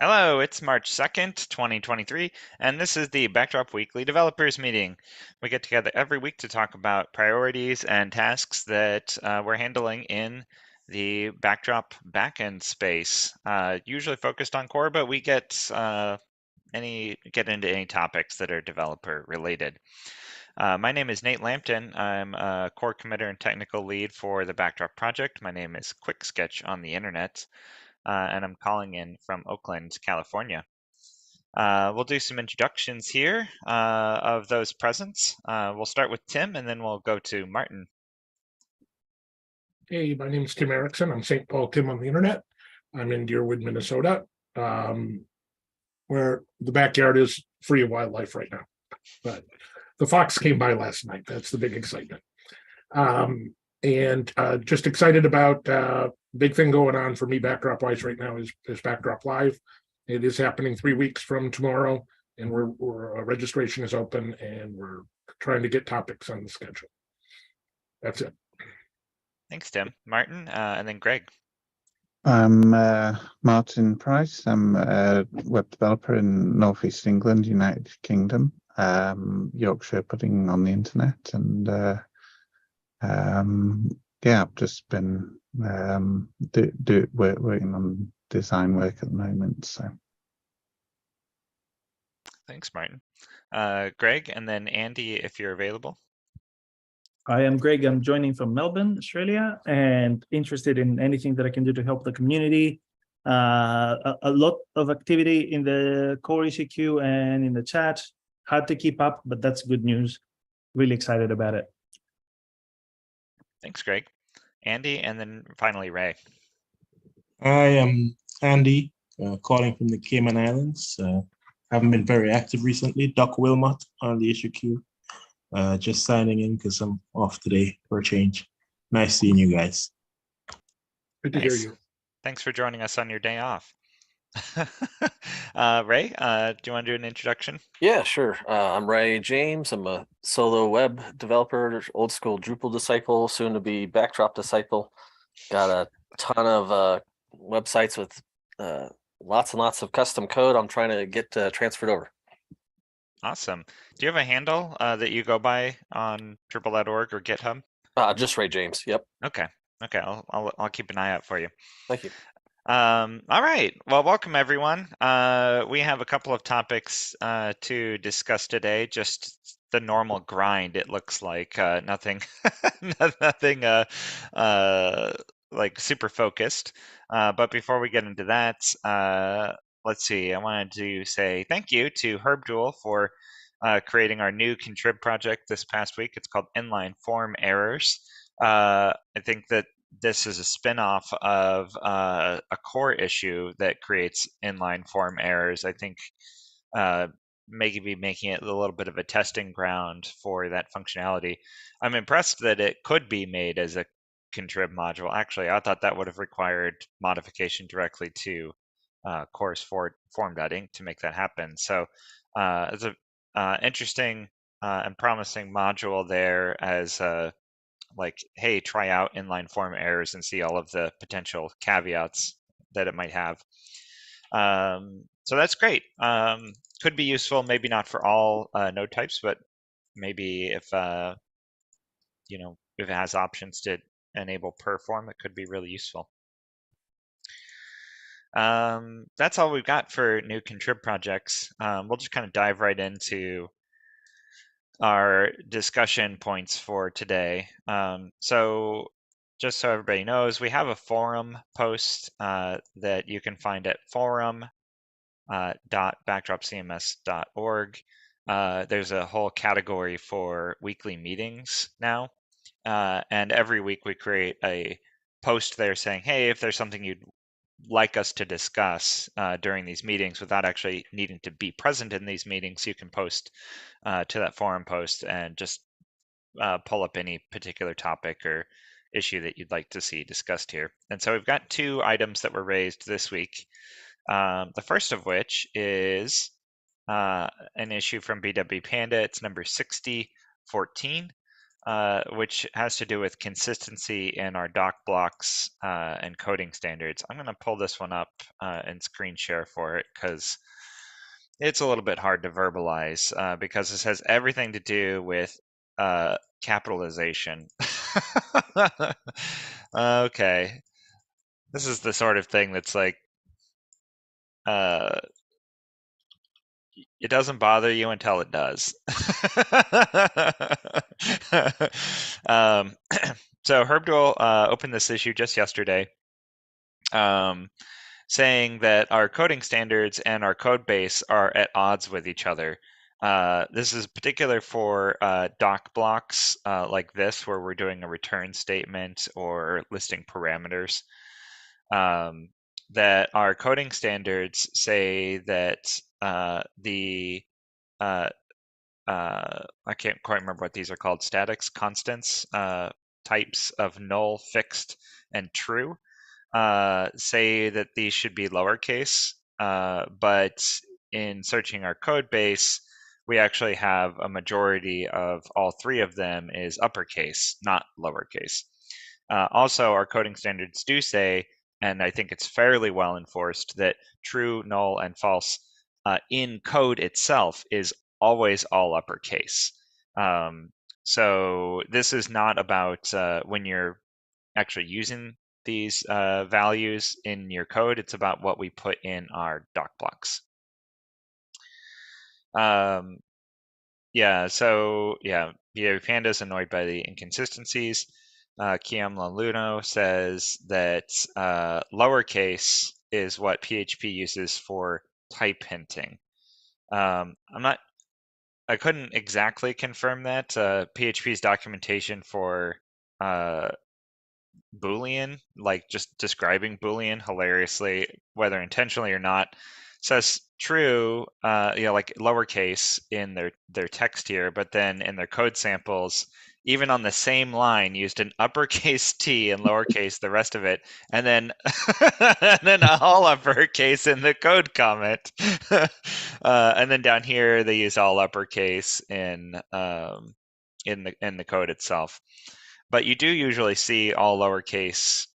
Hello, it's March 2nd, 2023, and this is the Backdrop Weekly Developers Meeting. We get together every week to talk about priorities and tasks that we're handling in the Backdrop backend space, usually focused on core, but we get into any topics that are developer related. My name is Nate Lampton. I'm a core committer and technical lead for the Backdrop project. My name is QuickSketch on the internet, and I'm calling in from Oakland, California. We'll do some introductions here of those present. We'll start with Tim, and then we'll go to Martin. Hey, my name is Tim Erickson. I'm St. Paul Tim on the internet. I'm in Deerwood, Minnesota, where the backyard is free of wildlife right now. But the fox came by last night. That's the big excitement. And just excited about big thing going on for me backdrop wise right now is Backdrop Live. It is happening 3 weeks from tomorrow, and registration is open, and we're trying to get topics on the schedule. That's it. Thanks, Tim. Martin, and then Greg. I'm Martin Price. I'm a web developer in Northeast England, United Kingdom, Yorkshire Pudding on the internet, and yeah, I've just been working on design work at the moment. So, Thanks, Martin. Greg, and then Andy, if you're available. I am Greg. I'm joining from Melbourne, Australia, and interested in anything that I can do to help the community. A lot of activity in the core ECQ and in the chat. Hard to keep up, but that's good news. Really excited about it. Thanks, Greg. Andy, and then finally Ray. I am Andy, calling from the Cayman Islands. Haven't been very active recently. Doc Wilmot on the ECQ. Just signing in because I'm off today for a change. Nice seeing you guys. Good to hear you. Thanks for joining us on your day off. Ray, do you want to do an introduction? Yeah, sure. I'm Ray James. I'm a solo web developer, old school Drupal disciple, soon to be Backdrop disciple. Got a ton of websites with lots and lots of custom code I'm trying to get transferred over. Awesome. Do you have a handle that you go by on Drupal.org or GitHub? Just Ray James. Yep. Okay. I'll keep an eye out for you. Thank you. All right. Well, welcome everyone. We have a couple of topics to discuss today. Just the normal grind. It looks like nothing, nothing like super focused. But before we get into that, let's see. I wanted to say thank you to HerbJewel for creating our new contrib project this past week. It's called Inline Form Errors. I think that this is a spin-off of a core issue that creates inline form errors. I think maybe making it a little bit of a testing ground for that functionality. I'm impressed that it could be made as a contrib module. Actually, I thought that would have required modification directly to course form.inc to make that happen. So it's a interesting and promising module there as like, hey, try out inline form errors and see all of the potential caveats that it might have. So that's great. Could be useful, maybe not for all node types, but maybe if if it has options to enable perform, it could be really useful. That's all we've got for new contrib projects. We'll just kind of dive right into our discussion points for today. So just so everybody knows, we have a forum post that you can find at forum.backdropcms.org. There's a whole category for weekly meetings now. And every week we create a post there saying, hey, if there's something you'd like us to discuss during these meetings without actually needing to be present in these meetings, you can post to that forum post and just pull up any particular topic or issue that you'd like to see discussed here. And so we've got 2 items that were raised this week. The first of which is an issue from BW Panda. It's number 6014. which has to do with consistency in our doc blocks and coding standards. I'm going to pull this one up and screen share for it because it's a little bit hard to verbalize because this has everything to do with capitalization. Okay. This is the sort of thing that's like, it doesn't bother you until it does. So HerbDuel opened this issue just yesterday, saying that our coding standards and our code base are at odds with each other. This is particular for doc blocks like this, where we're doing a return statement or listing parameters. That our coding standards say that I can't quite remember what these are called, statics, constants, types of null, fixed, and true, say that these should be lowercase, but in searching our code base, we actually have a majority of all three of them is uppercase, not lowercase. Also, our coding standards do say, and I think it's fairly well enforced, that true, null, and false in code itself is always all uppercase. So this is not about when you're actually using these values in your code. It's about what we put in our doc blocks. Yeah, so yeah, Panda is annoyed by the inconsistencies. Kiam Laluno says that lowercase is what PHP uses for type hinting. I couldn't exactly confirm that. PHP's documentation for Boolean, like just describing Boolean hilariously, whether intentionally or not, says true, like lowercase in their text here, but then in their code samples, even on the same line, used an uppercase T and lowercase the rest of it, and then and then all uppercase in the code comment, and then down here they use all uppercase in the code itself. But you do usually see all lowercase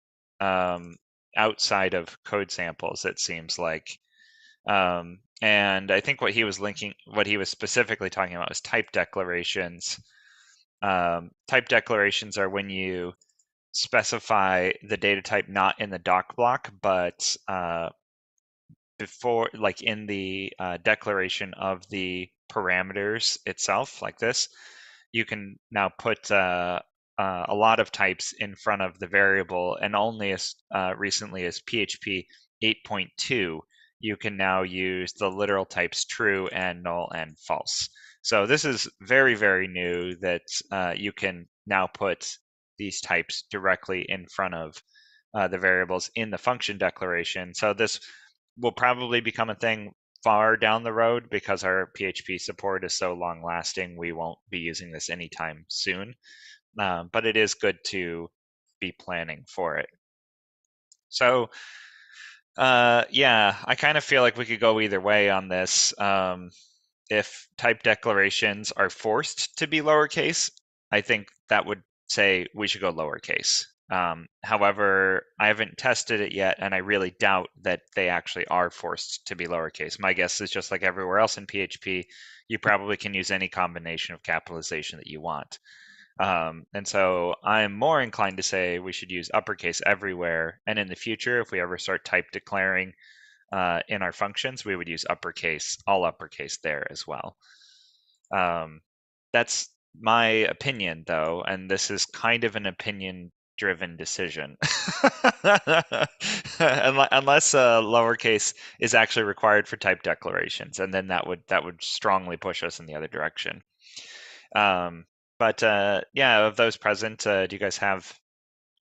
outside of code samples, it seems like. And I think what he was specifically talking about was type declarations. Type declarations are when you specify the data type not in the doc block, but before, like in the declaration of the parameters itself, like this, you can now put a lot of types in front of the variable, and only as recently as PHP 8.2, you can now use the literal types true and null and false. So this is very, very new that you can now put these types directly in front of the variables in the function declaration. So this will probably become a thing far down the road because our PHP support is so long lasting. We won't be using this anytime soon, but it is good to be planning for it. So yeah, I kind of feel like we could go either way on this. If type declarations are forced to be lowercase, I think that would say we should go lowercase. However, I haven't tested it yet, and I really doubt that they actually are forced to be lowercase. My guess is just like everywhere else in PHP, you probably can use any combination of capitalization that you want. And so I'm more inclined to say we should use uppercase everywhere. And in the future, if we ever start type declaring in our functions, we would use uppercase, all uppercase there as well. That's my opinion, though, and this is kind of an opinion-driven decision. Unless lowercase is actually required for type declarations, and then that would strongly push us in the other direction. But yeah, of those present, do you guys have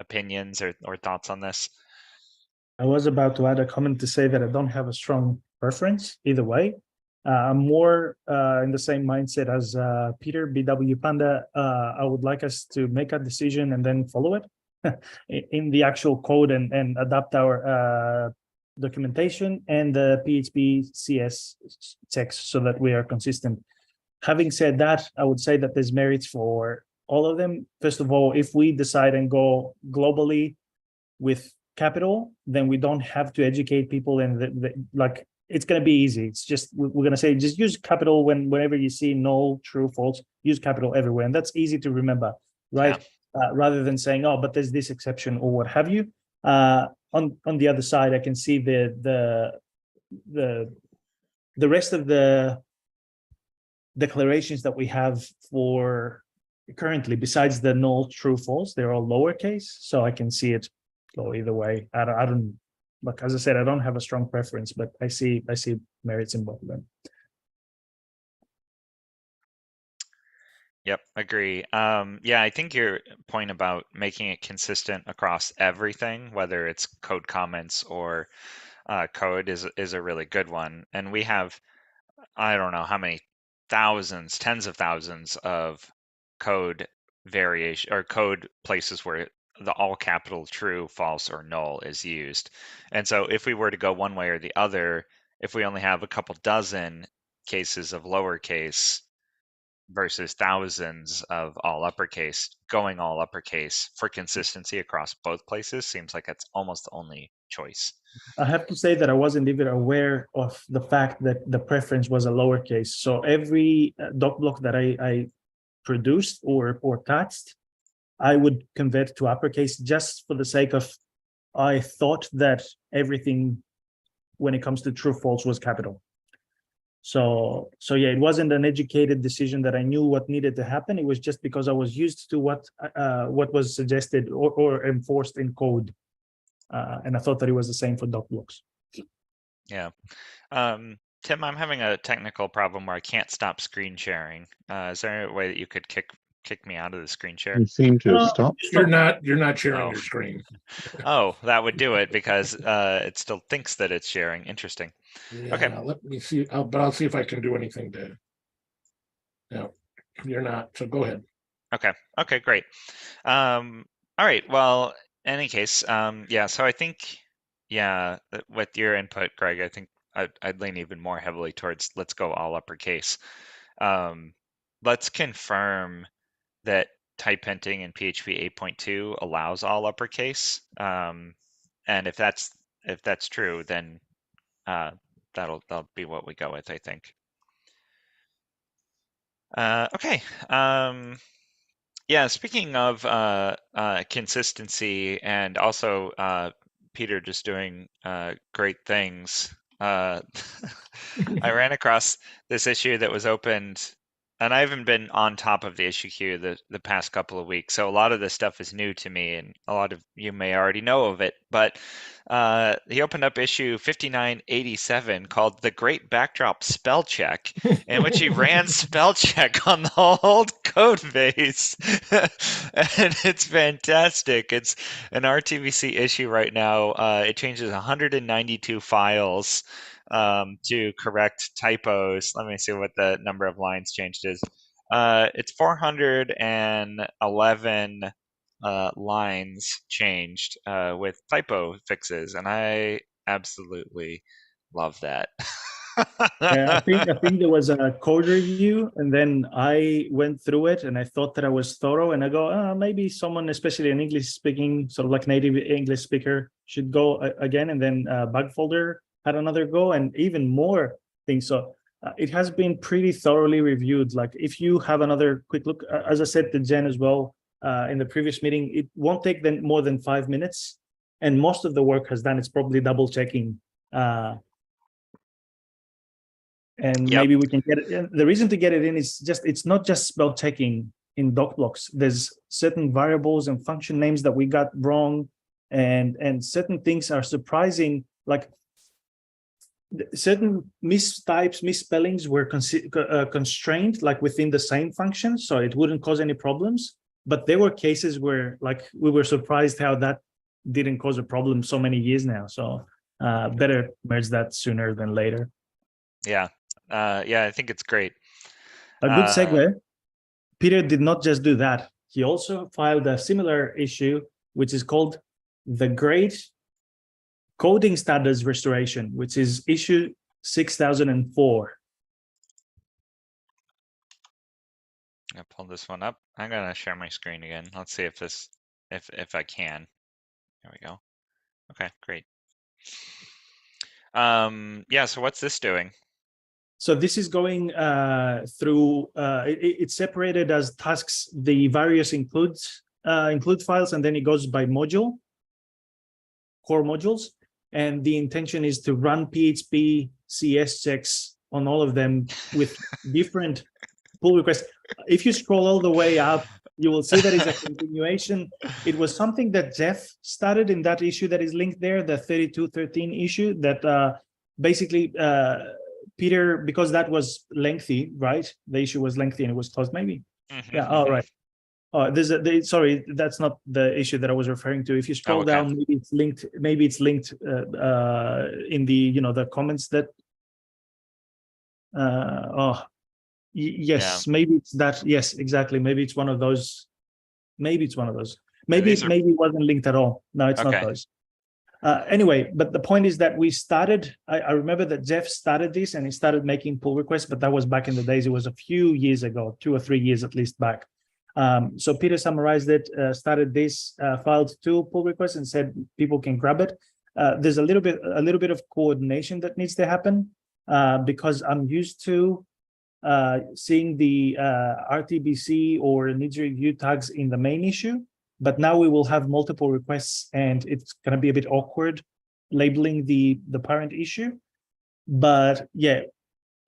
opinions or thoughts on this? I was about to add a comment to say that I don't have a strong preference either way. I'm more in the same mindset as Peter, BW Panda. I would like us to make a decision and then follow it in the actual code and adapt our documentation and the PHP CS text so that we are consistent. Having said that, I would say that there's merits for all of them. First of all, if we decide and go globally with capital, then we don't have to educate people, and like it's going to be easy. It's just we're going to say just use capital whenever you see null, true, false. Use capital everywhere, and that's easy to remember, right? Rather than saying, oh, but there's this exception or what have you. On the other side, I can see the rest of the declarations that we have for currently, besides the null, true, false, they're all lowercase, so I can see it go either way. I don't like, as I said, I don't have a strong preference, but I see merits in both of them. Yep, agree. Yeah, I think your point about making it consistent across everything, whether it's code comments or code, is a really good one. And we have, I don't know how many thousands, tens of thousands of code variation or code places where the all capital true, false, or null is used. And so if we were to go one way or the other, if we only have a couple dozen cases of lowercase versus thousands of all uppercase, going all uppercase for consistency across both places seems like that's almost the only choice. I have to say that I wasn't even aware of the fact that the preference was a lowercase. So every doc block that I produced or attached, I would convert to uppercase just for the sake of, I thought that everything when it comes to true false was capital. So yeah, it wasn't an educated decision that I knew what needed to happen. It was just because I was used to what was suggested or enforced in code. And I thought that it was the same for doc blocks. Yeah. Tim, I'm having a technical problem where I can't stop screen sharing. Is there a way that you could kick me out of the screen share? You seem to have stopped. You're not sharing Oh. your screen. Oh, that would do it because it still thinks that it's sharing. Interesting. Okay. Yeah, let me see. I'll see if I can do anything to. No, you're not. So go ahead. Okay, great. All right. Well, in any case, yeah. So I think, yeah, with your input, Greg, I think I'd lean even more heavily towards let's go all uppercase. Let's confirm that type hinting in PHP 8.2 allows all uppercase. And if that's true, then that'll be what we go with, I think. Okay. Yeah, speaking of consistency and also Peter just doing great things, I ran across this issue that was opened, and I haven't been on top of the issue queue the past couple of weeks, so a lot of this stuff is new to me, and a lot of you may already know of it, but he opened up issue 5987 called The Great Backdrop Spell Check, in which he ran spell check on the old code base. And it's fantastic. It's an RTVC issue right now. It changes 192 files to correct typos. Let me see what the number of lines changed is. It's 411 lines changed with typo fixes, and I absolutely love that. Yeah, I think there was a code review, and then I went through it, and I thought that I was thorough, and I go, maybe someone, especially an English speaking, sort of like native English speaker, should go again, and then Bug Folder had another go, and even more things. So it has been pretty thoroughly reviewed. Like if you have another quick look, as I said to Jen as well in the previous meeting, it won't take them more than 5 minutes, and most of the work has done. It's probably double checking. And Yep. maybe we can get it. The reason to get it in is just, it's not just spell checking in doc blocks. There's certain variables and function names that we got wrong, and certain things are surprising, like certain mistypes, misspellings were constrained like within the same function, so it wouldn't cause any problems. But there were cases where like we were surprised how that didn't cause a problem so many years now. So better merge that sooner than later. Yeah. Yeah, I think it's great. A good segue. Peter did not just do that. He also filed a similar issue, which is called the Great Coding Standards Restoration, which is issue 6004. I pulled this one up. I'm gonna share my screen again. Let's see if this, if I can. There we go. Okay, great. Yeah, so what's this doing? So this is going through, it's separated as tasks, the various include files, and then it goes by module, core modules. And the intention is to run PHP CS checks on all of them with different pull requests. If you scroll all the way up, you will see that is a continuation. It was something that Jeff started in that issue that is linked there, the 3213 issue that basically Peter, because that was lengthy, right? The issue was lengthy and it was closed, maybe. Yeah, all right. Sorry, that's not the issue that I was referring to. If you scroll okay. down, maybe it's linked. Maybe it's linked in the the comments that. Yes, maybe it's that. Yes, exactly. Maybe it's one of those. Maybe it's one of those. Maybe it wasn't linked at all. No, it's not those. Anyway, but the point is that we started. I remember that Jeff started this and he started making pull requests, but that was back in the days. It was a few years ago, 2 or 3 years at least back. So Peter summarized it, started this, filed 2 pull requests, and said people can grab it. There's a little bit of coordination that needs to happen because I'm used to seeing the RTBC or needs review tags in the main issue, but now we will have multiple requests, and it's going to be a bit awkward labeling the parent issue. But yeah,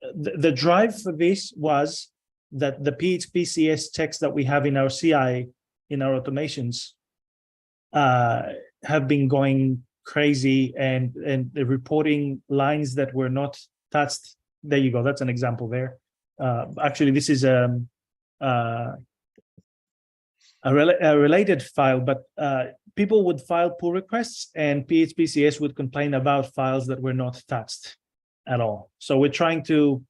the drive for this was that the PHP CS checks that we have in our CI, in our automations, have been going crazy, and the reporting lines that were not touched. There you go. That's an example there. Actually, this is a related file, but people would file pull requests, and PHP-CS would complain about files that were not touched at all. So we're trying to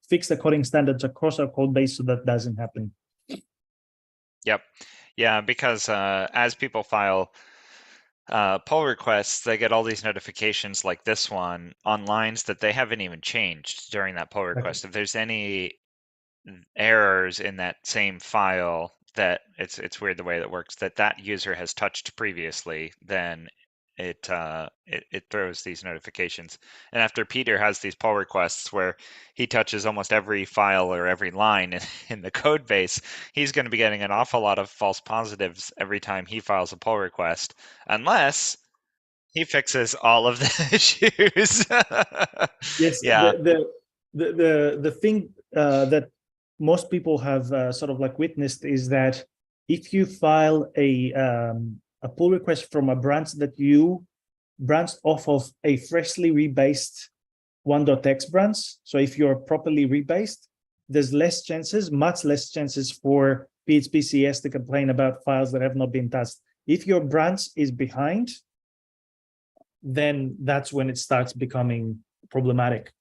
fix the coding standards across our code base so that doesn't happen. Yep. Yeah, because as people file pull requests, they get all these notifications like this one on lines that they haven't even changed during that pull request. If there's any errors in that same file that it's weird the way that works, that user has touched previously, then it throws these notifications. And after Peter has these pull requests where he touches almost every file or every line in the code base, he's going to be getting an awful lot of false positives every time he files a pull request, unless he fixes all of the issues. Yes. Yeah. The thing that most people have sort of like witnessed is that if you file a pull request from a branch that you branched off of a freshly rebased 1.x branch, so if you're properly rebased, there's less chances, much less chances for PHP-CS to complain about files that have not been touched. If your branch is behind, then that's when it starts becoming problematic.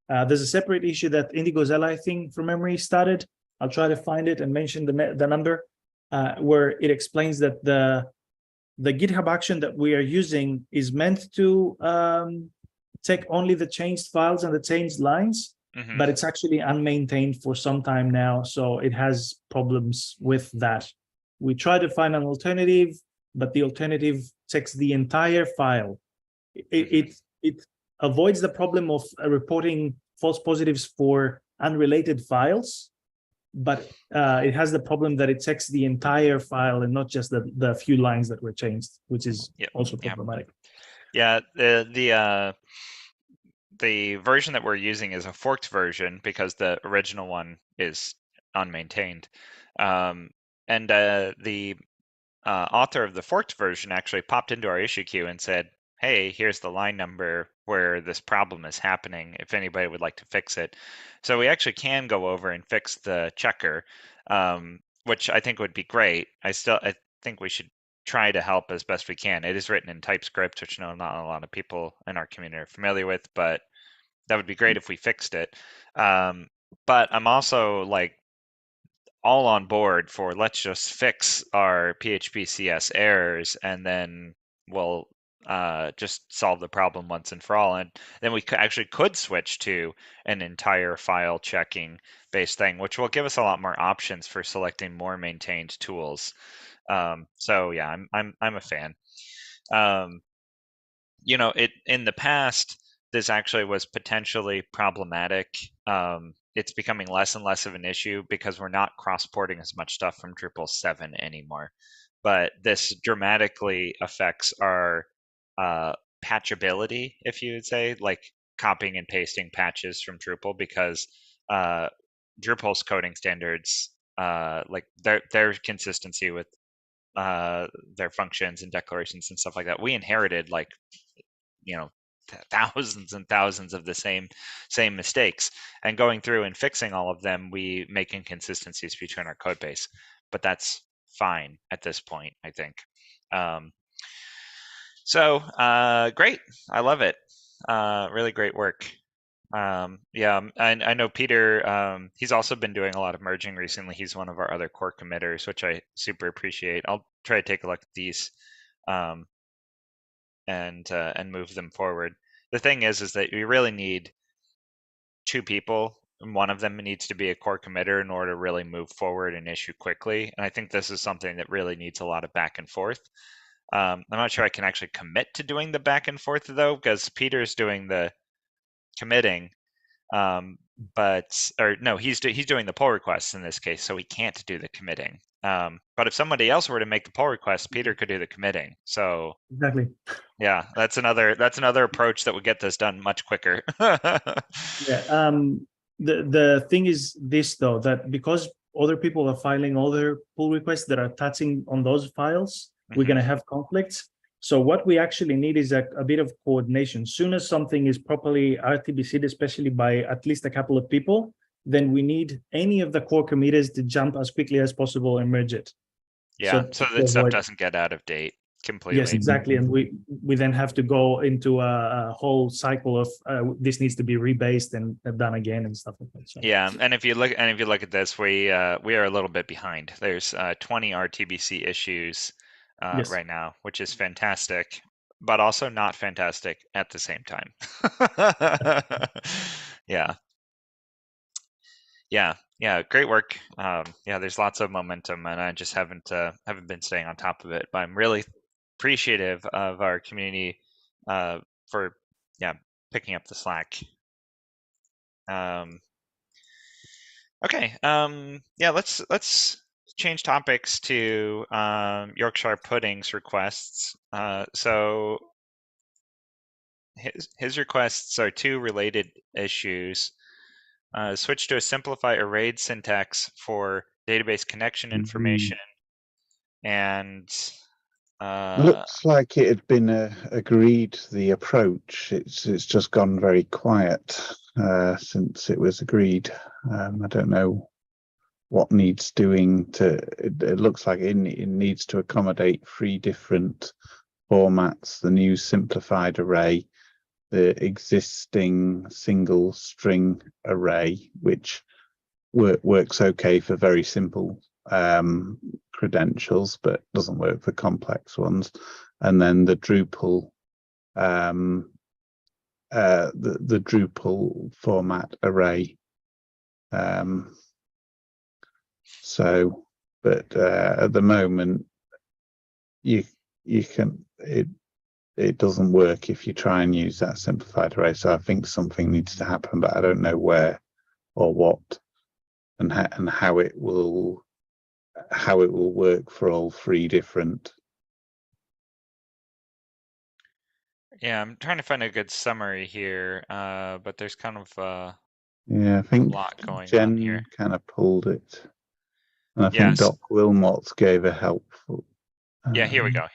There's a separate issue that Indigo Zella, I think, from memory, started. I'll try to find it and mention the number, where it explains that the GitHub action that we are using is meant to check only the changed files and the changed lines, but it's actually unmaintained for some time now, so it has problems with that. We try to find an alternative, but the alternative checks the entire file. It avoids the problem of reporting false positives for unrelated files, but it has the problem that it checks the entire file and not just the few lines that were changed, which is also problematic. Yeah, the version that we're using is a forked version because the original one is unmaintained. And the author of the forked version actually popped into our issue queue and said, hey, here's the line number where this problem is happening, if anybody would like to fix it. So we actually can go over and fix the checker, which I think would be great. I think we should try to help as best we can. It is written in TypeScript, which not a lot of people in our community are familiar with, but that would be great if we fixed it. But I'm also like all on board for let's just fix our PHP CS errors, and then we'll just solve the problem once and for all. And then we actually could switch to an entire file checking based thing, which will give us a lot more options for selecting more maintained tools. So yeah, I'm a fan. You know, it in the past, this actually was potentially problematic. It's becoming less and less of an issue because we're not cross-porting as much stuff from Drupal 7 anymore. But this dramatically affects our patchability, if you would say, like copying and pasting patches from Drupal, because Drupal's coding standards, like their consistency with their functions and declarations and stuff like that, we inherited like, you know, thousands and thousands of the same mistakes, and going through and fixing all of them, we make inconsistencies between our code base, but that's fine at this point, I think. So great, I love it. Really great work. Yeah, I know Peter, he's also been doing a lot of merging recently. He's one of our other core committers, which I super appreciate. I'll try to take a look at these and move them forward. The thing is that we really need 2 people, and one of them needs to be a core committer in order to really move forward an issue quickly. And I think this is something that really needs a lot of back and forth. I'm not sure I can actually commit to doing the back and forth though, because Peter's doing the committing, or no, he's doing the pull requests in this case, so he can't do the committing. But if somebody else were to make the pull request, Peter could do the committing. So Exactly. yeah, that's another approach that would get this done much quicker. Yeah. The thing is this though, that because other people are filing other pull requests that are touching on those files, we're going to have conflicts. So what we actually need is a bit of coordination. Soon as something is properly RTBC'd, especially by at least a couple of people, then we need any of the core committers to jump as quickly as possible and merge it. Yeah, so that stuff doesn't get out of date completely. Yes, exactly. And we then have to go into a whole cycle of this needs to be rebased and done again and stuff like that. So. Yeah, and if you look at this, we are a little bit behind. There's 20 RTBC issues Yes. right now, which is fantastic, but also not fantastic at the same time. Yeah, great work. Yeah, there's lots of momentum, and I just haven't been staying on top of it. But I'm really appreciative of our community for picking up the slack. Okay, yeah, let's change topics to Yorkshire Pudding's requests. So his requests are 2 related issues. Switch to a simplified arrayed syntax for database connection information, and looks like it had been agreed, the approach. It's just gone very quiet since it was agreed. I don't know what needs doing to. It looks like it needs to accommodate 3 different formats: the new simplified array, the existing single string array, which works okay for very simple credentials, but doesn't work for complex ones, and then the Drupal the Drupal format array. So, but at the moment, you can it doesn't work if you try and use that simplified array. So I think something needs to happen, but I don't know where or what, and how it will work for all 3 different. Yeah, I'm trying to find a good summary here, but there's kind of I think a lot going Jen on here. kind of pulled it, and I think Doc Wilmot gave a helpful. Yeah, here we go.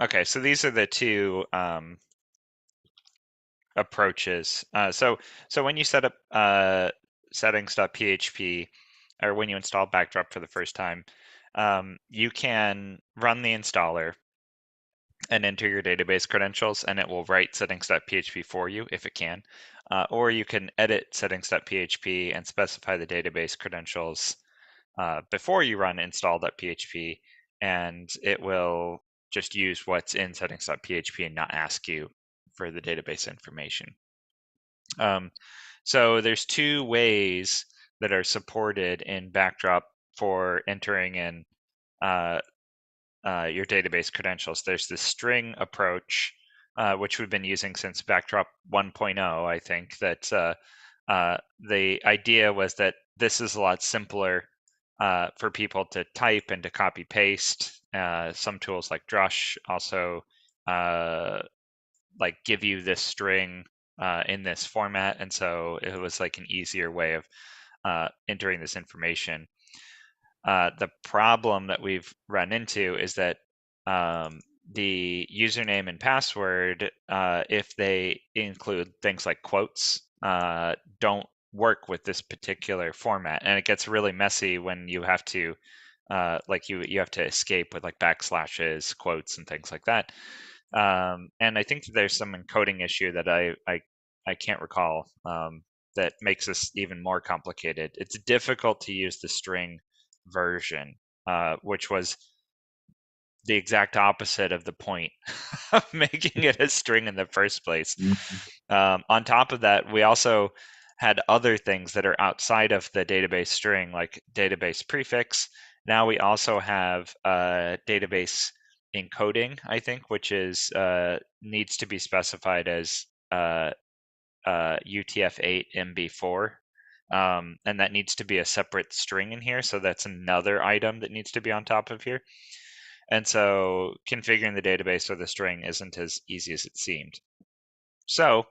Okay, so these are the 2 approaches. So when you set up settings.php, or when you install Backdrop for the first time, you can run the installer and enter your database credentials, and it will write settings.php for you if it can. Or you can edit settings.php and specify the database credentials before you run install.php, and it will just use what's in settings.php and not ask you for the database information. So there's two ways that are supported in Backdrop for entering in your database credentials. There's the string approach, which we've been using since Backdrop 1.0, I think, that the idea was that this is a lot simpler for people to type and to copy paste. Some tools like Drush also like give you this string in this format, and so it was like an easier way of entering this information. The problem that we've run into is that the username and password, if they include things like quotes, don't work with this particular format, and it gets really messy when you have to like you have to escape with like backslashes, quotes, and things like that. And I think that there's some encoding issue that I can't recall that makes this even more complicated. It's difficult to use the string version, which was the exact opposite of the point of making it a string in the first place. On top of that, we also had other things that are outside of the database string, like database prefix. Now we also have database encoding, I think, which is needs to be specified as UTF-8 MB4. And that needs to be a separate string in here. So that's another item that needs to be on top of here. And so configuring the database with a string isn't as easy as it seemed. So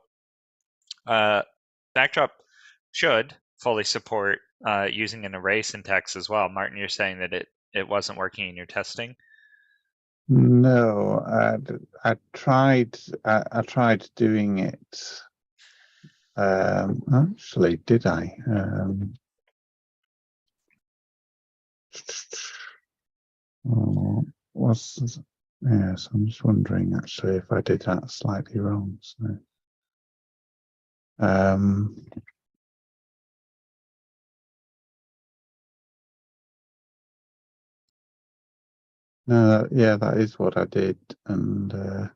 Backdrop should fully support using an array syntax as well. Martin, you're saying that it wasn't working in your testing? No, I tried doing it. Actually, did I? Yes, I'm just wondering actually if I did that slightly wrong. So, no, yeah, that is what I did, and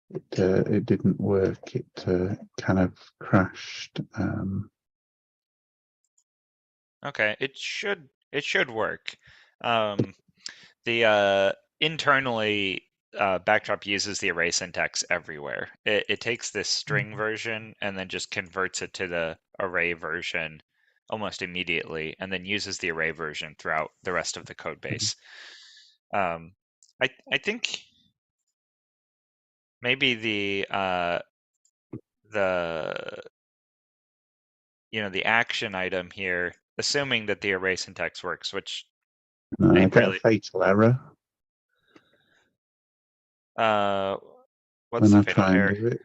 it didn't work. It kind of crashed. Okay, it should work. The internally Backdrop uses the array syntax everywhere. It takes this string version and then just converts it to the array version almost immediately, and then uses the array version throughout the rest of the code base. I think maybe the the action item here, assuming that the array syntax works, which No, I get really a fatal error what's when the I fatal try and error? do it.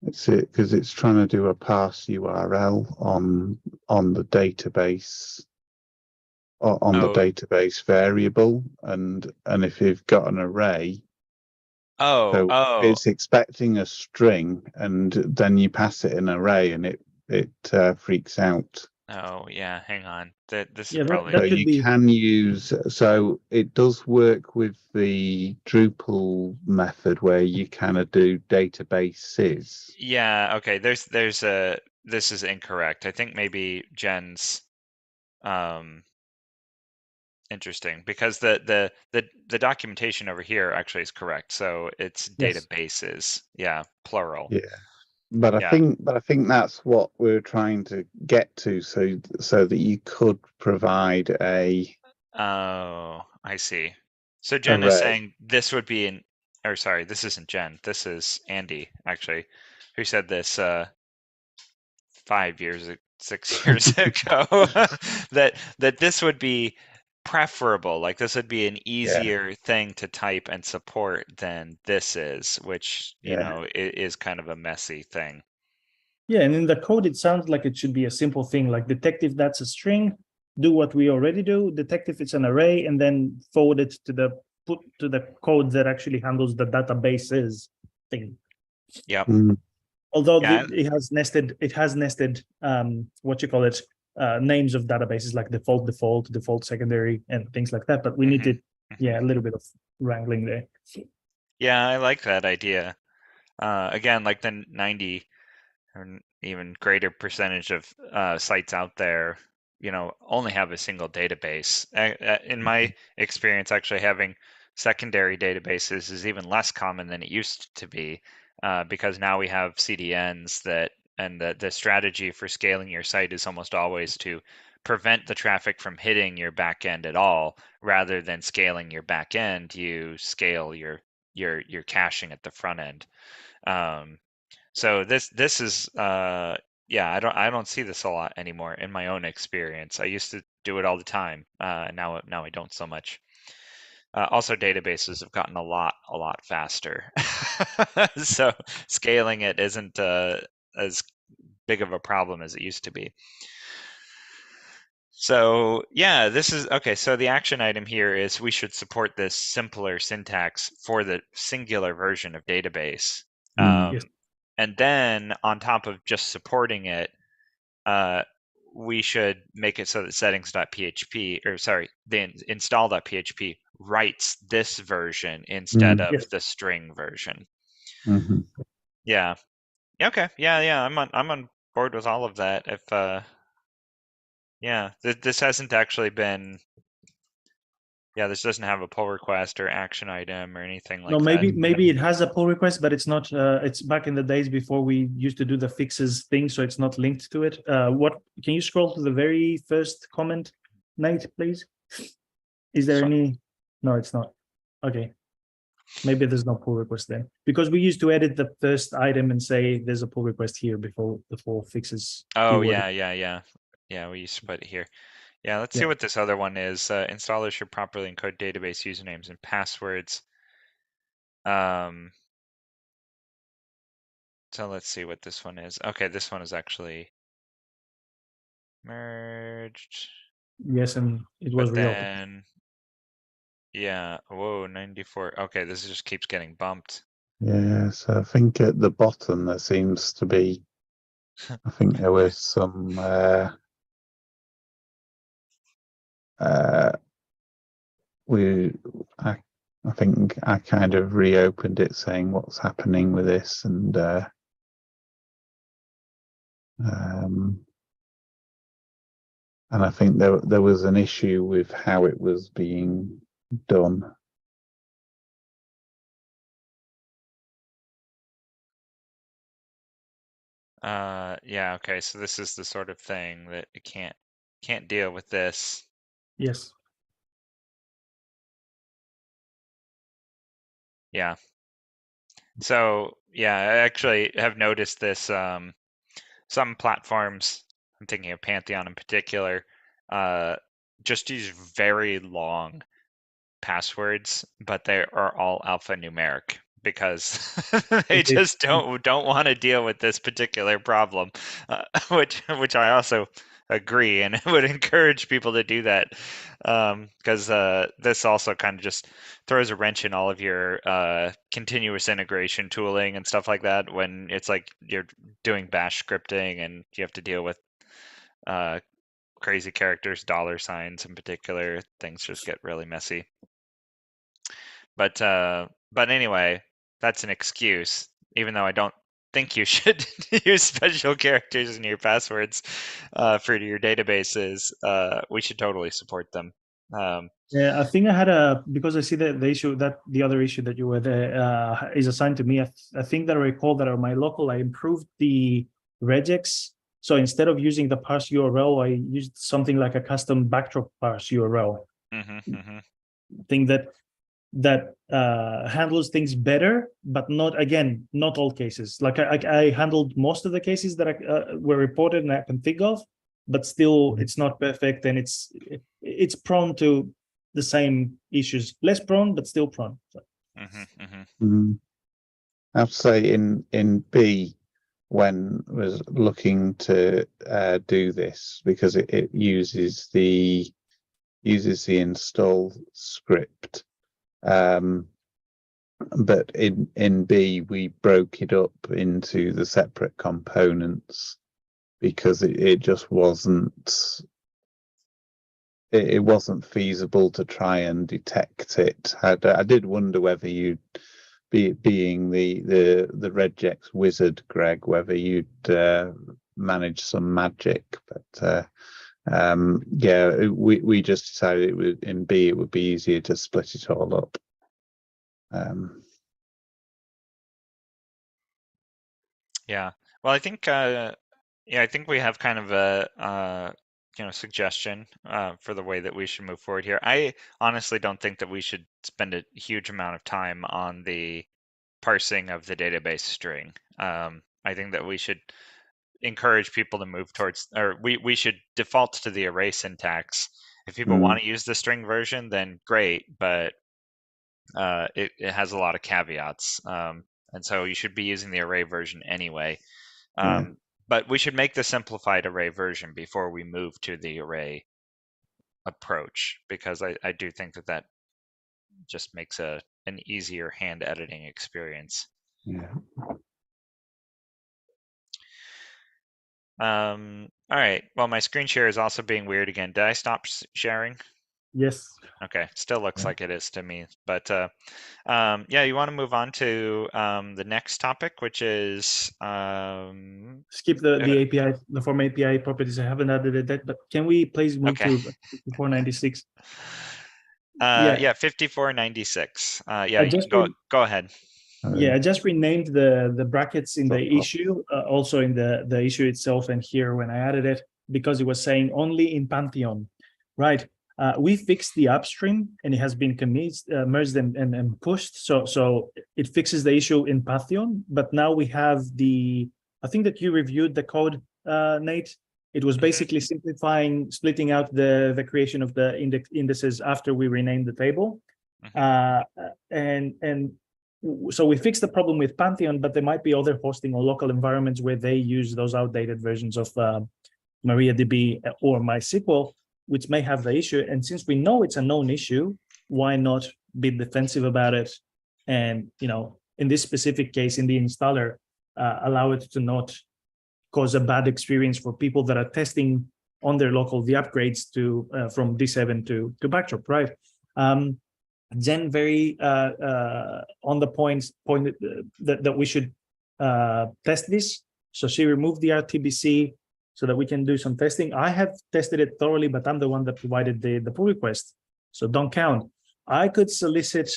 It's it because it's trying to do a parse URL on the database or on the database variable, and if you've got an array, it's expecting a string, and then you pass it an array, and it freaks out. Oh yeah, hang on. This Yeah, is probably that So could you be. can use, so it does work with the Drupal method where you kind of do databases. yeah, okay. There's a this is incorrect. I think maybe Jen's interesting, because the documentation over here actually is correct. So it's Yes. databases. Yeah, plural. Yeah. But I think that's what we're trying to get to, so that you could provide a. Oh, I see. So Jen is saying this would be or sorry, this isn't Jen. This is Andy, actually, who said this 6 years ago, that this would be preferable. Like this would be an easier thing to type and support than this is, which is kind of a messy thing. Yeah, and in the code, it sounds like it should be a simple thing, like detect if that's a string, do what we already do, detect if it's an array, and then forward it to the code that actually handles the databases thing. Yep. Although Yeah. it has nested what you call it, names of databases like default secondary, and things like that. But we need to, a little bit of wrangling there. Yeah, I like that idea. Again, like the 90 or even greater percentage of sites out there, only have a single database. In my experience, actually having secondary databases is even less common than it used to be, because now we have CDNs and the strategy for scaling your site is almost always to prevent the traffic from hitting your back end at all. Rather than scaling your back end, you scale your caching at the front end. So this is I don't see this a lot anymore in my own experience. I used to do it all the time. Now I don't so much. Also, databases have gotten a lot faster. So scaling it isn't as big of a problem as it used to be. So yeah, this is okay. So the action item here is we should support this simpler syntax for the singular version of database. Yes. And then on top of just supporting it, we should make it so that settings.php, or sorry, the install.php writes this version instead of Yes. the string version. Yeah. Okay. Yeah. I'm on board with all of that. If this hasn't actually been. Yeah, this doesn't have a pull request or action item or anything like No, that. maybe it has a pull request, but it's not. It's back in the days before we used to do the fixes thing, so it's not linked to it. What can you scroll to the very first comment, Nate, please? Is there any? No, it's not. Okay, maybe there's no pull request there, because we used to edit the first item and say there's a pull request here before the full fixes. Oh keyword. yeah. We used to put it here. Yeah, let's see Yeah. what this other one is. Installers should properly encode database usernames and passwords. So let's see what this one is. Okay, this one is actually merged. Yes, and it was But reopened. then, yeah, whoa, 94. Okay, this just keeps getting bumped. Yeah, so I think at the bottom there seems to be, I think there was some I think I kind of reopened it saying what's happening with this, and I think there was an issue with how it was being done. Yeah, okay, so this is the sort of thing that it can't deal with this. Yes. Yeah. So yeah, I actually have noticed this. Some platforms, I'm thinking of Pantheon in particular, just use very long passwords, but they are all alphanumeric because they just don't want to deal with this particular problem, which I also agree, and would encourage people to do that, because this also kind of just throws a wrench in all of your continuous integration tooling and stuff like that when it's like you're doing bash scripting and you have to deal with crazy characters, dollar signs in particular. Things just get really messy. But anyway, that's an excuse, even though I don't think you should use special characters in your passwords for your databases. We should totally support them. Yeah, I think I had because I see that the issue, that the other issue that you were there is assigned to me. I think that I recall that on my local, I improved the regex. So instead of using the parse URL, I used something like a custom backdrop parse URL. Thing that handles things better, but not all cases. Like I handled most of the cases that were reported and I can think of, but still it's not perfect, and it's prone to the same issues. Less prone, but still prone. So. I have to say in B, when I was looking to do this, because it uses the install script, but in B we broke it up into the separate components because it just wasn't. It wasn't feasible to try and detect it. I did wonder whether you'd being the regex wizard, Greg, whether you'd manage some magic, but yeah, we just decided it would in B it would be easier to split it all up. Yeah. Well, I think yeah, I think we have kind of a suggestion for the way that we should move forward here. I honestly don't think that we should spend a huge amount of time on the parsing of the database string. I think that we should encourage people to move towards, or we should default to the array syntax. If people want to use the string version, then great, but it has a lot of caveats. And so you should be using the array version anyway. But we should make the simplified array version before we move to the array approach, because I do think that just makes an easier hand editing experience. Yeah. All right. Well, my screen share is also being weird again. Did I stop sharing? Yes. Okay. Still looks Yeah. like it is to me. But yeah, you want to move on to the next topic, which is Skip the API, the form API properties. I haven't added it yet, but can we please move Okay. to 5496? Yeah, 5496. Yeah, you just can go ahead. Yeah, I just renamed the brackets in the So- issue, also in the issue itself and here when I added it, because it was saying only in Pantheon, right? We fixed the upstream and it has been merged and pushed. So it fixes the issue in Pantheon, but now we have I think that you reviewed the code, Nate. It was basically simplifying, splitting out the creation of the indices after we renamed the table. And so we fixed the problem with Pantheon, but there might be other hosting or local environments where they use those outdated versions of MariaDB or MySQL, which may have the issue. And since we know it's a known issue, why not be defensive about it? And, in this specific case, in the installer, allow it to not cause a bad experience for people that are testing on their local the upgrades to from D7 to Backdrop, right? Jen very on the point that we should test this. So she removed the RTBC so that we can do some testing. I have tested it thoroughly, but I'm the one that provided the pull request, so don't count. I could solicit,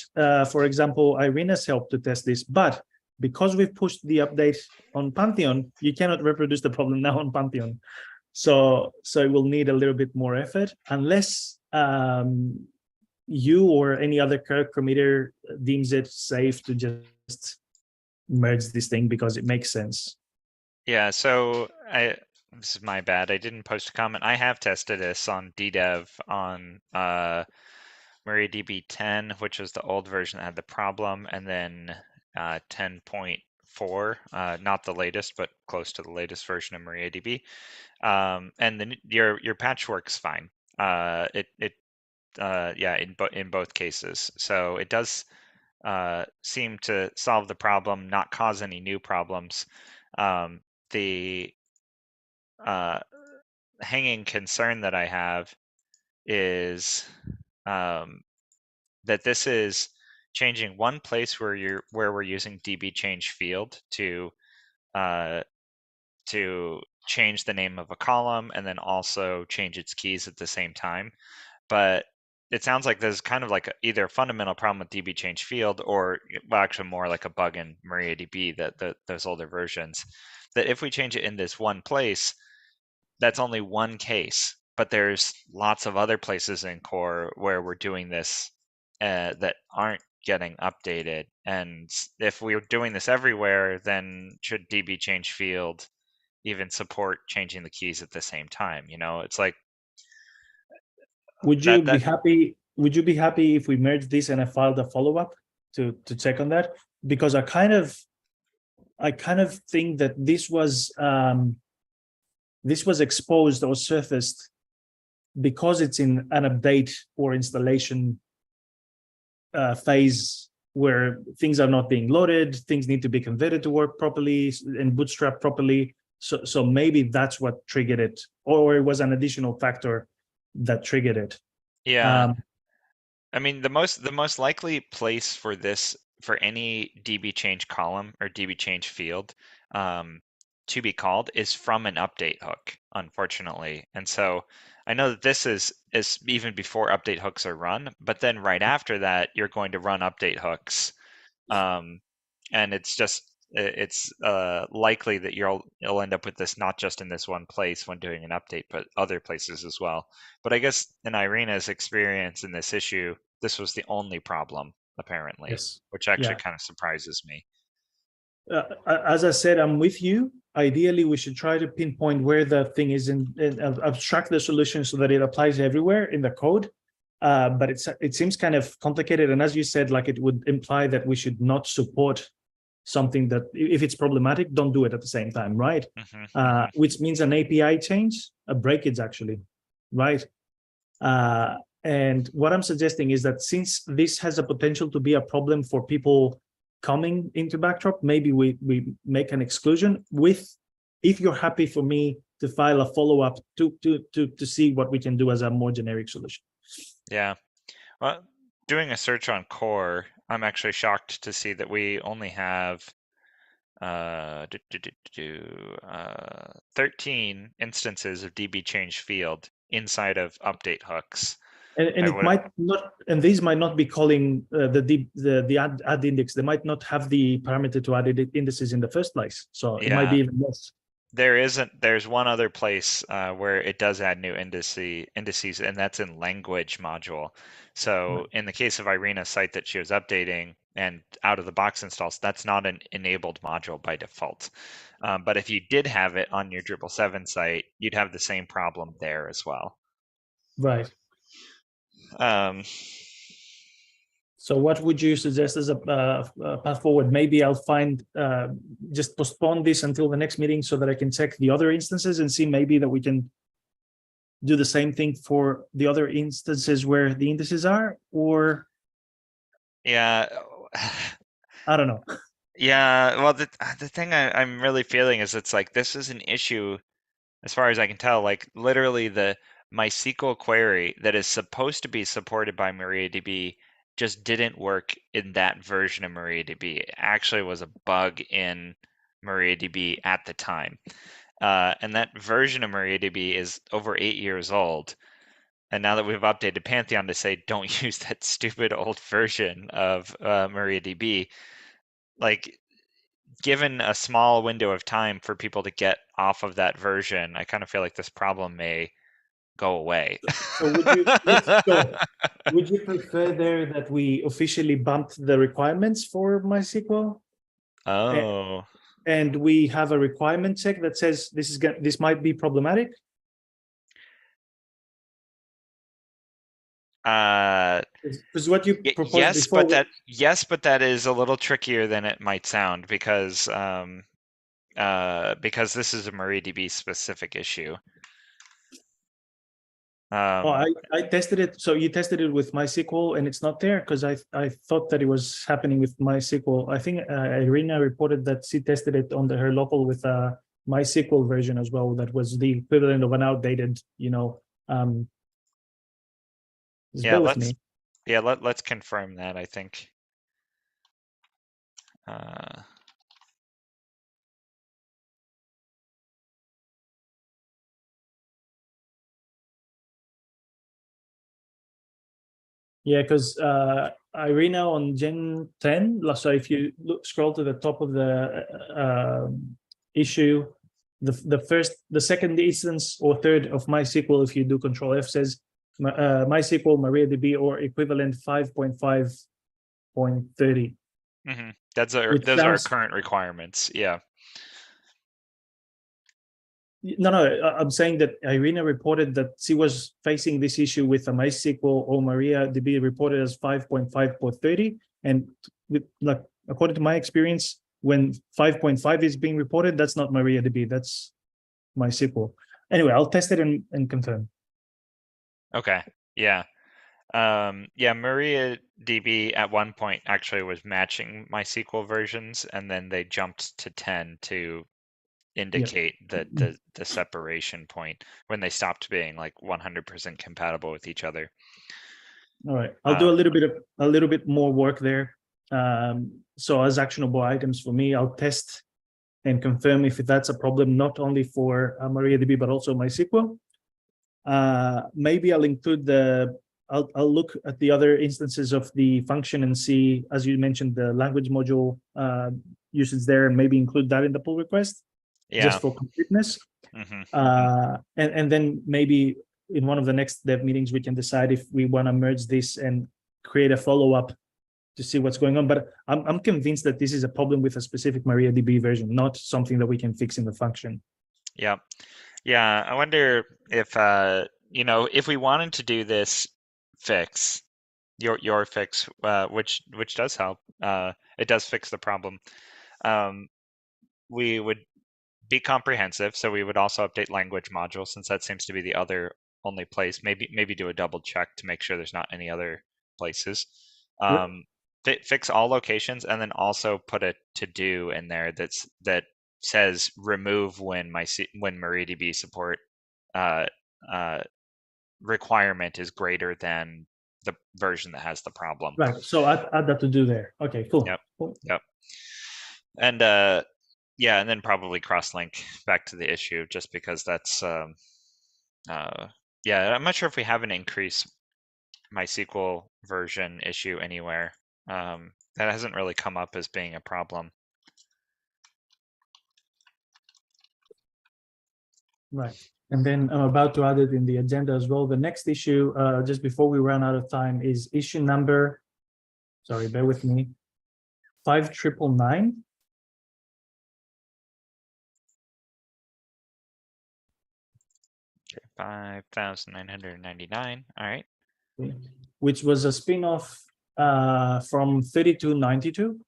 for example, Irina's help to test this, but because we've pushed the update on Pantheon, you cannot reproduce the problem now on Pantheon. So it will need a little bit more effort, unless you or any other committer deems it safe to just merge this thing because it makes sense. Yeah, so this is my bad. I didn't post a comment. I have tested this on DDev on MariaDB 10, which was the old version that had the problem, and then 10.4, not the latest, but close to the latest version of MariaDB. And then your patch works fine. Yeah, in both cases. So it does seem to solve the problem, not cause any new problems. The hanging concern that I have is that this is changing one place where we're using DB change field to change the name of a column and then also change its keys at the same time. But it sounds like there's kind of like either a fundamental problem with DB change field, or well, actually more like a bug in MariaDB, that those older versions, that if we change it in this one place, that's only one case, but there's lots of other places in core where we're doing this that aren't getting updated. And if we're doing this everywhere, then should DB change field even support changing the keys at the same time? It's like, would you be happy? Would you be happy if we merged this and I filed a follow-up to check on that? Because I kind of think that this was exposed or surfaced because it's in an update or installation phase where things are not being loaded, things need to be converted to work properly and bootstrap properly. So maybe that's what triggered it, or it was an additional factor that triggered it. Yeah. I mean, the most likely place for this, for any DB change column or DB change field to be called, is from an update hook, unfortunately. And so I know that this is even before update hooks are run, but then right after that, you're going to run update hooks. And it's likely that you'll end up with this not just in this one place when doing an update, but other places as well. But I guess in Irina's experience in this issue, this was the only problem, apparently, Yes. which actually Yeah. kind of surprises me. As I said, I'm with you. Ideally, we should try to pinpoint where the thing is and abstract the solution so that it applies everywhere in the code. But it seems kind of complicated. And as you said, like it would imply that we should not support something that, if it's problematic, don't do it at the same time, right? Which means an API change, a breakage actually, right? And what I'm suggesting is that since this has a potential to be a problem for people coming into Backdrop, maybe we make an exclusion with, if you're happy for me to file a follow-up to see what we can do as a more generic solution. Yeah. Well, doing a search on core, I'm actually shocked to see that we only have 13 instances of DB change field inside of update hooks. And it might not, and these might not be calling the add index. They might not have the parameter to add indices in the first place. So it might be even less. There's one other place where it does add new indices, and that's in language module. So in the case of Irina's site that she was updating and out of the box installs, that's not an enabled module by default. But if you did have it on your Drupal 7 site, you'd have the same problem there as well. Right. So what would you suggest as a path forward? Maybe I'll just postpone this until the next meeting so that I can check the other instances and see maybe that we can do the same thing for the other instances where the indices are, or yeah, I don't know. Yeah, well, the thing I'm really feeling is it's like this is an issue, as far as I can tell, like literally the MySQL query that is supposed to be supported by MariaDB just didn't work in that version of MariaDB. It actually was a bug in MariaDB at the time. And that version of MariaDB is over 8 years old. And now that we've updated Pantheon to say, don't use that stupid old version of MariaDB, like, given a small window of time for people to get off of that version, I kind of feel like this problem may go away. So would you prefer there that we officially bumped the requirements for MySQL? Oh. And we have a requirement check that says this might be problematic? Because what you proposed before, but that is a little trickier than it might sound, because this is a MariaDB specific issue. I tested it. So you tested it with MySQL and it's not there, because I thought that it was happening with MySQL. I think Irina reported that she tested it on her local with a MySQL version as well. That was the equivalent of an outdated, let's confirm that, I think. Yeah, because Irina on Gen 10, so if you scroll to the top of the issue, the second instance or third of MySQL, if you do Control F, says MySQL MariaDB or equivalent 5.5.30. Mm-hmm. Those are our current requirements. Yeah. No, I'm saying that Irina reported that she was facing this issue with a MySQL or MariaDB reported as 5.5.30. And according to my experience, when 5.5 is being reported, that's not MariaDB, that's MySQL. Anyway, I'll test it and confirm. Okay. Yeah. Yeah, MariaDB at one point actually was matching MySQL versions, and then they jumped to 10 to indicate the separation point when they stopped being like 100% compatible with each other. All right, I'll do a little bit more work there. So as actionable items for me, I'll test and confirm if that's a problem, not only for MariaDB, but also MySQL. Maybe I'll include I'll look at the other instances of the function and see, as you mentioned, the language module usage there, and maybe include that in the pull request, just for completeness. And then maybe in one of the next dev meetings, we can decide if we want to merge this and create a follow-up to see what's going on. But I'm convinced that this is a problem with a specific MariaDB version, not something that we can fix in the function. Yeah. I wonder if if we wanted to do this fix, your fix, which does help. It does fix the problem. We would be comprehensive, so we would also update language module, since that seems to be the only place. Maybe do a double check to make sure there's not any other places. Fix all locations, and then also put a to-do in there that says remove when MariaDB support requirement is greater than the version that has the problem. Right. So add that to do there. Okay, cool. Yep. And and then probably cross-link back to the issue, just because that's I'm not sure if we have an increase MySQL version issue anywhere. That hasn't really come up as being a problem. Right. And then I'm about to add it in the agenda as well. The next issue, just before we run out of time, is issue number, sorry, bear with me, 5999. Okay, 5,999. All right. Which was a spin-off from 3292.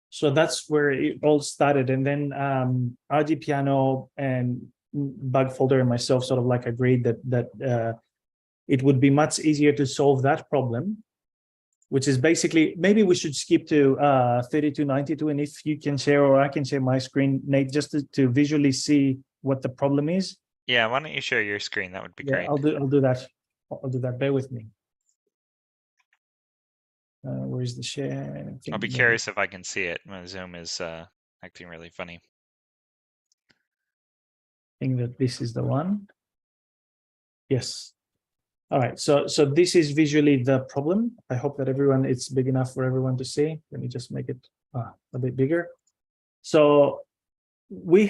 So that's where it all started. And then RG Piano and Bug Folder and myself sort of like agreed that it would be much easier to solve that problem, which is basically, maybe we should skip to 3292, and if you can share or I can share my screen, Nate, just to visually see what the problem is. Yeah, why don't you share your screen? That would be great. I'll do that. I'll do that. Bear with me. Where's the share? I'll be curious if I can see it when Zoom is acting really funny. I think that this is the one. Yes. All right. So this is visually the problem. I hope that it's big enough for everyone to see. Let me just make it a bit bigger. So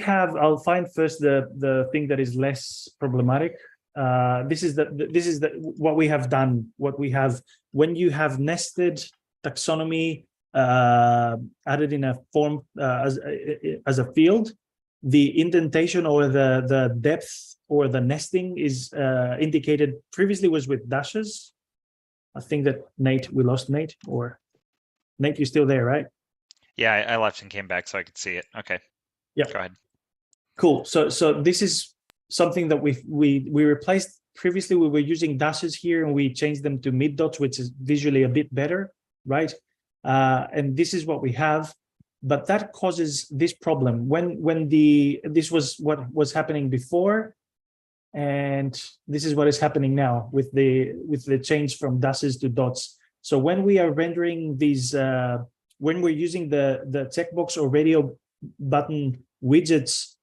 I'll find first the thing that is less problematic. This is what we have done. What we have when you have nested taxonomy added in a form as a field, the indentation or the depth or the nesting is indicated previously was with dashes. I think that we lost Nate, or Nate, you're still there, right? Yeah, I left and came back so I could see it. Okay. Yeah. Go ahead. Cool. So this is something that we replaced. Previously, we were using dashes here, and we changed them to mid dots, which is visually a bit better, right? And this is what we have, but that causes this problem this was what was happening before, and this is what is happening now with the change from dashes to dots. So when we are rendering these, when we're using the checkbox or radio button widgets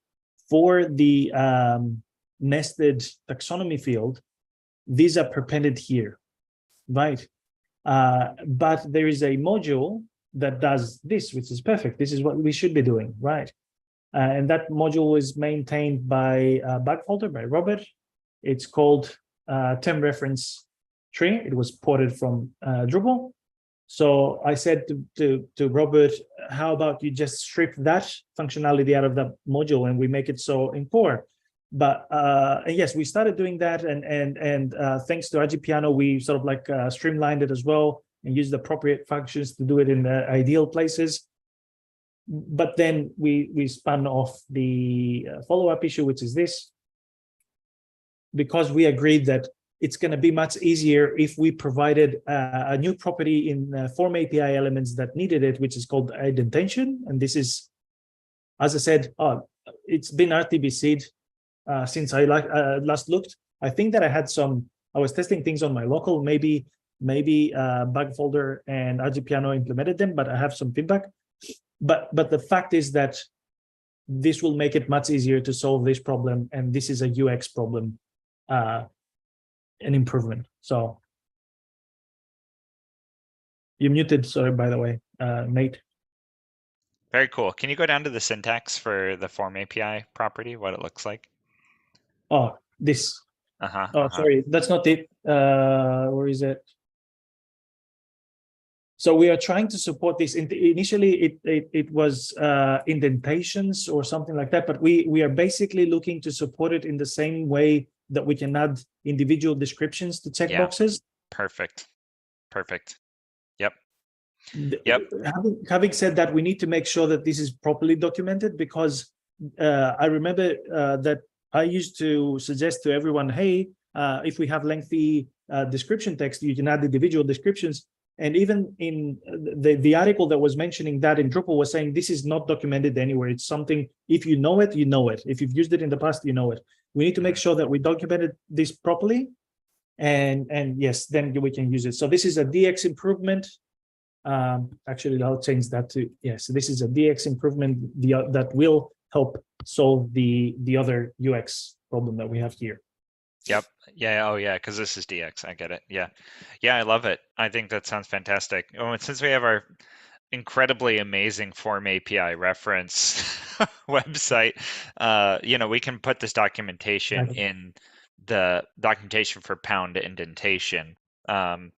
for the nested taxonomy field, these are prepended here, right? But there is a module that does this, which is perfect. This is what we should be doing, right? And that module is maintained by Bug Folder, by Robert. It's called term reference tree. It was ported from Drupal. So I said to Robert, how about you just strip that functionality out of the module and we make it so in core? But and yes, we started doing that, and thanks to RG Piano, we sort of like streamlined it as well and used the appropriate functions to do it in the ideal places. But then we spun off the follow-up issue, which is this, because we agreed that it's going to be much easier if we provided a new property in form API elements that needed it, which is called indentation. And this is, as I said, it's been RTBC'd since I last looked. I think that I was testing things on my local, maybe Bug Folder and RGPiano implemented them, but I have some feedback. But the fact is that this will make it much easier to solve this problem, and this is a UX problem, an improvement. So you're muted, sorry, by the way, Nate. Very cool. Can you go down to the syntax for the form API property, what it looks like? Oh, this. Uh-huh. Oh, sorry, that's not it. Where is it? So we are trying to support this. Initially, it was indentations or something like that, but we are basically looking to support it in the same way that we can add individual descriptions to checkboxes. Perfect. Yep. Having said that, we need to make sure that this is properly documented, because I remember that I used to suggest to everyone, hey, if we have lengthy description text, you can add individual descriptions. And even in the article that was mentioning that in Drupal was saying this is not documented anywhere. It's something, if you know it, you know it. If you've used it in the past, you know it. We need to make sure that we documented this properly, and yes, then we can use it. So this is a DX improvement. Actually, I'll change that to yes. This is a DX improvement that will help solve the other UX problem that we have here. Yep. Yeah. Oh, yeah. Because this is DX. I get it. Yeah. Yeah. I love it. I think that sounds fantastic. Oh, and since we have our incredibly amazing form API reference website, we can put this documentation in the documentation for pound indentation. I'm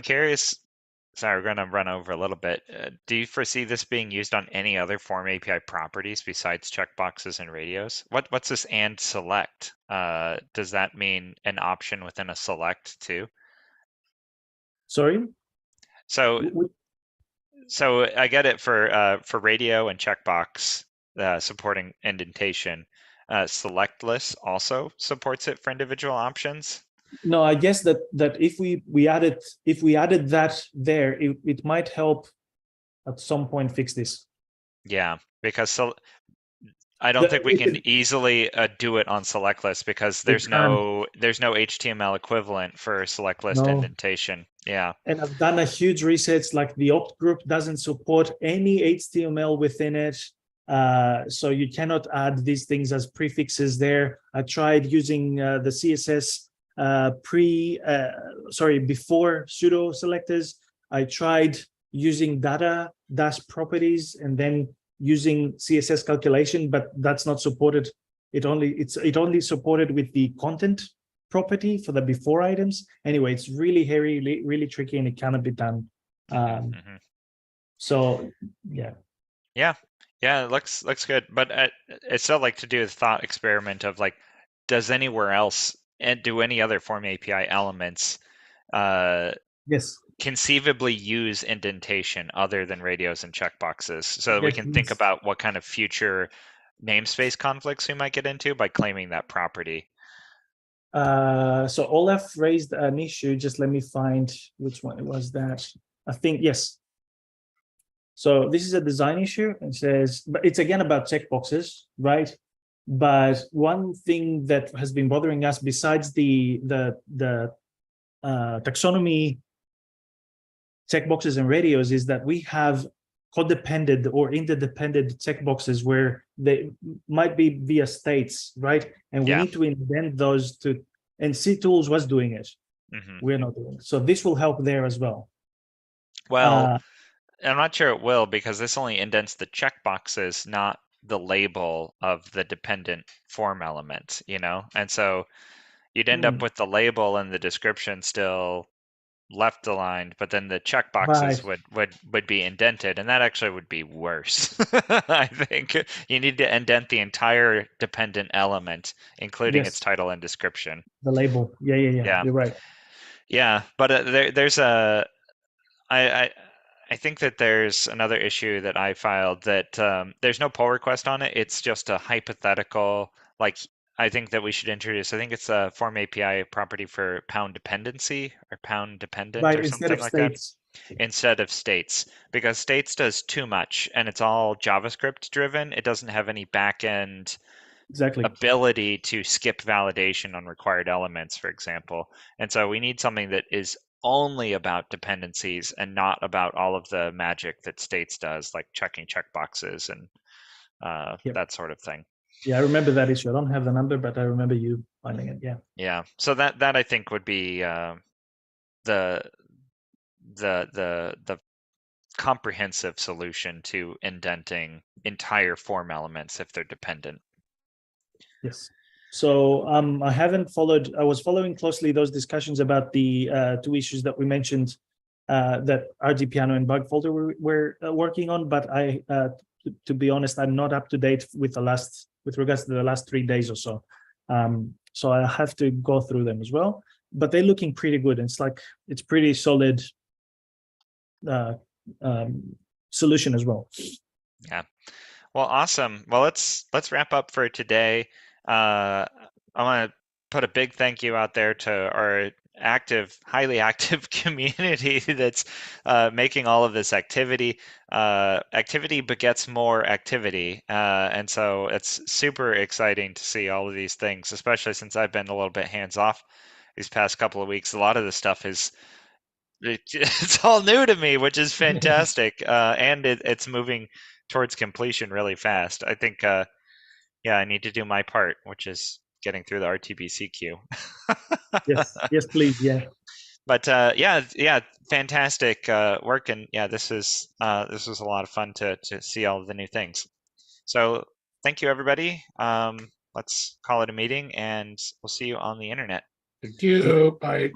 curious. Sorry, we're going to run over a little bit. Do you foresee this being used on any other form API properties besides checkboxes and radios? What's this and select? Does that mean an option within a select too? Sorry? So I get it for radio and checkbox supporting indentation. Select list also supports it for individual options. No, I guess that if we added that there, it might help at some point fix this. Yeah, because I don't think we can easily do it on select list because there's no HTML equivalent for select list indentation. Yeah. And I've done a huge research, like the opt group doesn't support any HTML within it. So you cannot add these things as prefixes there. I tried using the CSS before pseudo selectors. I tried using data dash properties and then using CSS calculation, but that's not supported. It only supported with the content property for the before items. Anyway, it's really hairy, really tricky, and it cannot be done. So yeah. Yeah, it looks good, but it's still like to do a thought experiment of like, does anywhere else and do any other form API elements yes, conceivably use indentation other than radios and checkboxes, so that we can think about what kind of future namespace conflicts we might get into by claiming that property. So Olaf raised an issue. Just let me find which one it was that. I think yes. So this is a design issue. It says, but it's again about checkboxes, right? But one thing that has been bothering us, besides the taxonomy checkboxes and radios, is that we have codependent or interdependent checkboxes where they might be via states, right? And we need to indent those to, and CTools was doing it. We're not doing it. So this will help there as well. Well, I'm not sure it will, because this only indents the checkboxes, not the label of the dependent form element, and so you'd end up with the label and the description still left aligned, but then the checkboxes would be indented, and that actually would be worse. I think you need to indent the entire dependent element, including its title and description. The label, yeah. You're right. Yeah, but there's a I think that there's another issue that I filed that there's no pull request on it. It's just a hypothetical, like I think that we should introduce, I think it's a form API property for pound dependency or pound dependent Right, or instead something of like that, states. instead of states, because states does too much and it's all JavaScript driven. It doesn't have any backend Exactly. ability to skip validation on required elements, for example. And so we need something that is only about dependencies and not about all of the magic that states does, like checking checkboxes and Yep. that sort of thing. Yeah, I remember that issue. I don't have the number, but I remember you finding it. Yeah. Yeah. So that I think would be the comprehensive solution to indenting entire form elements if they're dependent. Yes. So I haven't followed. I was following closely those discussions about the two issues that we mentioned that RGPiano and Bug Folder were working on. But to be honest, I'm not up to date with with regards to the last 3 days or so. So I have to go through them as well. But they're looking pretty good. It's pretty solid solution as well. Yeah. Well, awesome. Well, let's wrap up for today. I want to put a big thank you out there to our highly active community that's making all of this activity. Activity begets more activity. And so it's super exciting to see all of these things, especially since I've been a little bit hands off these past couple of weeks. A lot of this stuff it's all new to me, which is fantastic. And it's moving towards completion really fast. I think, yeah, I need to do my part, which is getting through the RTBC queue. Yes, please. Yeah. But yeah, fantastic work, and yeah, this was a lot of fun to see all of the new things. So thank you, everybody. Let's call it a meeting, and we'll see you on the internet. Thank you. Bye.